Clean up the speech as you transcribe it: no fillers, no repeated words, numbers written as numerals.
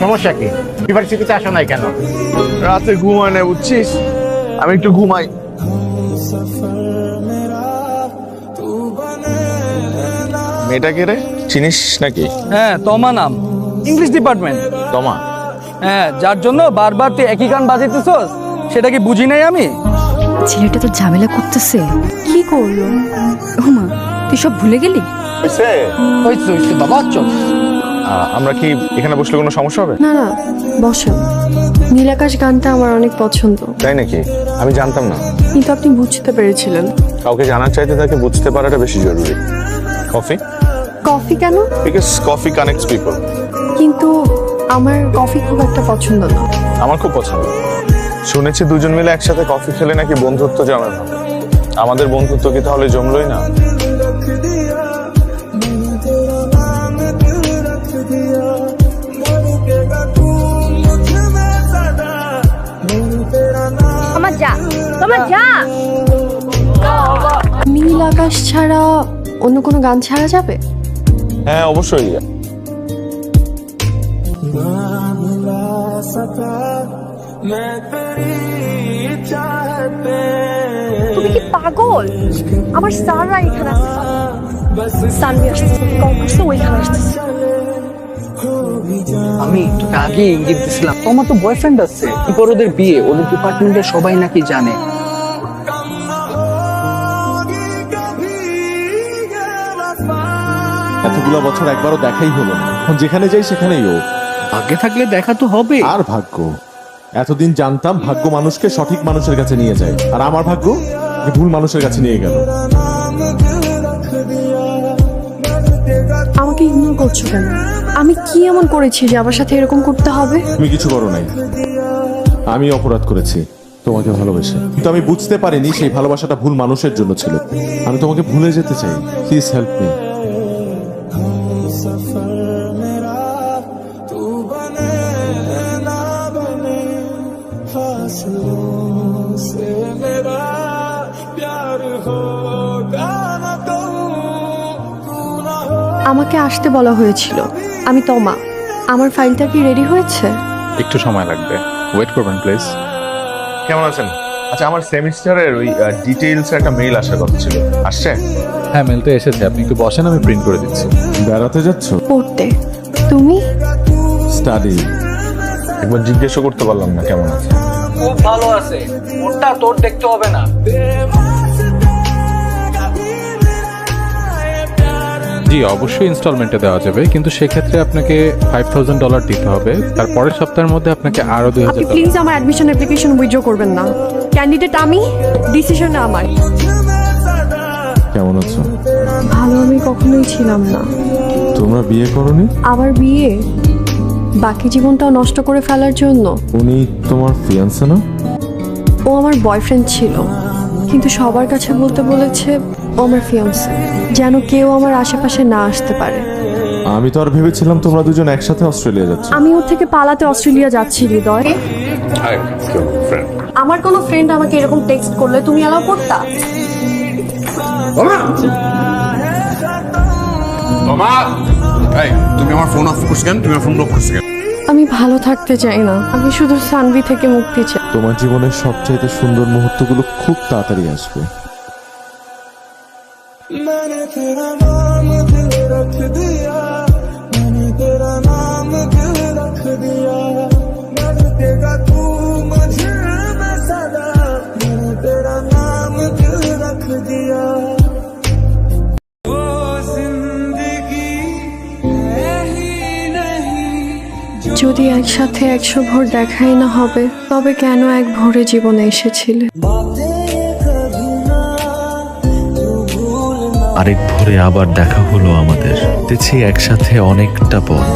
সমস্যা কি? ইউনিভার্সিটিতে আসো নাই কেন? রাতে ঘুমায় না বুঝছিস, আমি একটু ঘুমাই। মেয়েটা কে রে, চিনিস নাকি? হ্যাঁ, তমা নাম, ইংলিশ ডিপার্টমেন্ট। তমা? হ্যাঁ, যার জন্য বারবার তুই একই গান বাজাইতেছস সেটা কি বুঝি নাই আমি? ছেলেটা তো ঝামেলা করতেছে, কি করলো? ওমা, তুই সব ভুলে গেলি? হইছে বাবা, চল। আমরা কি এখানে বসলে কোনো সমস্যা হবে? না না, বসেন। নীলাকাশ গানটা আমার অনেক পছন্দ। তাই নাকি? আমি জানতাম না। কিন্তু আপনি বুঝতে পেরেছিলেন। কাউকে জানার চাইতে তাকে বুঝতে পারাটা বেশি জরুরি। কফি? কফি কেন? Because coffee connects people. কিন্তু আমার কফি খুব একটা পছন্দ না। আমার খুব পছন্দ। শুনেছি দুজন মিলে একসাথে কফি খেলে নাকি বন্ধুত্ব জমে না। আমাদের বন্ধুত্ব কি তাহলে জমলই না? নীল আকাশ ছাড়া অন্য কোনো গান ছাড়া যাবে? হ্যাঁ অবশ্যই। তুমি কি পাগল? আমার স্যাররা এখানে আসছে, সানভি আসছে, কল করছে, ওইখানে আসছে। আমি তোকে আগে ইঙ্গিত দিছিলাম, তোমার তো বয়ফ্রেন্ড আছে, এরপর ওদের বিয়ে, ওদের ডিপার্টমেন্টের সবাই নাকি জানে। এতগুলো বছর একবারও দেখাই হলো না, এখন যেখানে যাই সেখানেই ও। ভাগ্যে থাকলে দেখা তো হবে। আর ভাগ্য, এতদিন জানতাম ভাগ্য মানুষকে সঠিক মানুষের কাছে নিয়ে যায়, আর আমার ভাগ্য ভুল মানুষের কাছে নিয়ে গেল। আমাকে ইগনোর করছো কেন? আমি কি এমন করেছি যে আমার সাথে এরকম করতে হবে? তুমি কিছু করো নাই, আমি অপরাধ করেছি তোমাকে ভালোবেসে, কিন্তু আমি বুঝতে পারিনি সেই ভালোবাসাটা ভুল মানুষের জন্য ছিল। আমি তোমাকে ভুলে যেতে চাই, প্লিজ হেল্প মি। আমাকে আসতে বলা হয়েছিল। আমি তমা। আমার ফাইলটা কি রেডি হয়েছে? একটু সময় লাগবে, ওয়েট করবেন প্লিজ। কেমন আছেন? আচ্ছা, আমার সেমিস্টারের ওই ডিটেইলস একটা মেইল আসার কথা ছিল, আসছে? হ্যাঁ, মেল তো এসেছে, আপনি একটু বসেন, আমি প্রিন্ট করে দিচ্ছি। বেড়াতে যাচ্ছ? পড়তে। তুমি? স্টাডি। একবার জিজ্ঞেসও করতে পারলাম না কেমন আছে। খুব ভালো আছে, ওটা তোর দেখতে হবে না। জি অবশ্যই ইনস্টলমেন্টে দেওয়া যাবে, কিন্তু সেক্ষেত্রে আপনাকে $5,000 দিতে হবে। তার পরের সপ্তাহের মধ্যে আপনাকে আরো আপনি $2,000। প্লিজ আমার অ্যাডমিশন অ্যাপ্লিকেশন উইথড্র করবেন না। ক্যান্ডিডেট আমি, ডিসিশন আমার। কেমন আছো? ভালো আমি কখনোই ছিলাম না। তোমরা বিয়ে করনি? আবার বিয়ে? বাকি জীবনটাও নষ্ট করে ফেলার জন্য? উনি তোমার ফিয়ান্সে না? ও আমার বয়ফ্রেন্ড ছিল, কিন্তু সবার কাছে বলতে বলেছে ও আমার ফিয়ান্সে, যেন কেউ আমার আশেপাশে না আসতে পারে। আমি তো আর ভেবেছিলাম তোমরা দুজন একসাথে অস্ট্রেলিয়া যাচ্ছ। আমি ওর থেকে পালাতে অস্ট্রেলিয়া যাচ্ছি হৃদয়। আমার কোনো ফ্রেন্ড আমাকে এরকম টেক্সট করলে তুমি অ্যালাউ করতা? তুমি আমার ফোন অফ করছো কেন? তুমি আমার ফোন লক করছো কেন? আমি ভালো থাকতে চাই না, আমি শুধু সানভি থেকে মুক্তি চাই। তোমার জীবনের সবচাইতে সুন্দর মুহূর্তগুলো খুব তাড়াতাড়ি আসবে। যদি একসাথে 100 ভোর দেখাই না হবে, তবে কেন এক ভোরে জীবনে এসেছিলে? আরেক ভোরে আবার দেখা হলো আমাদের, দেখছি একসাথে অনেকটা পথ।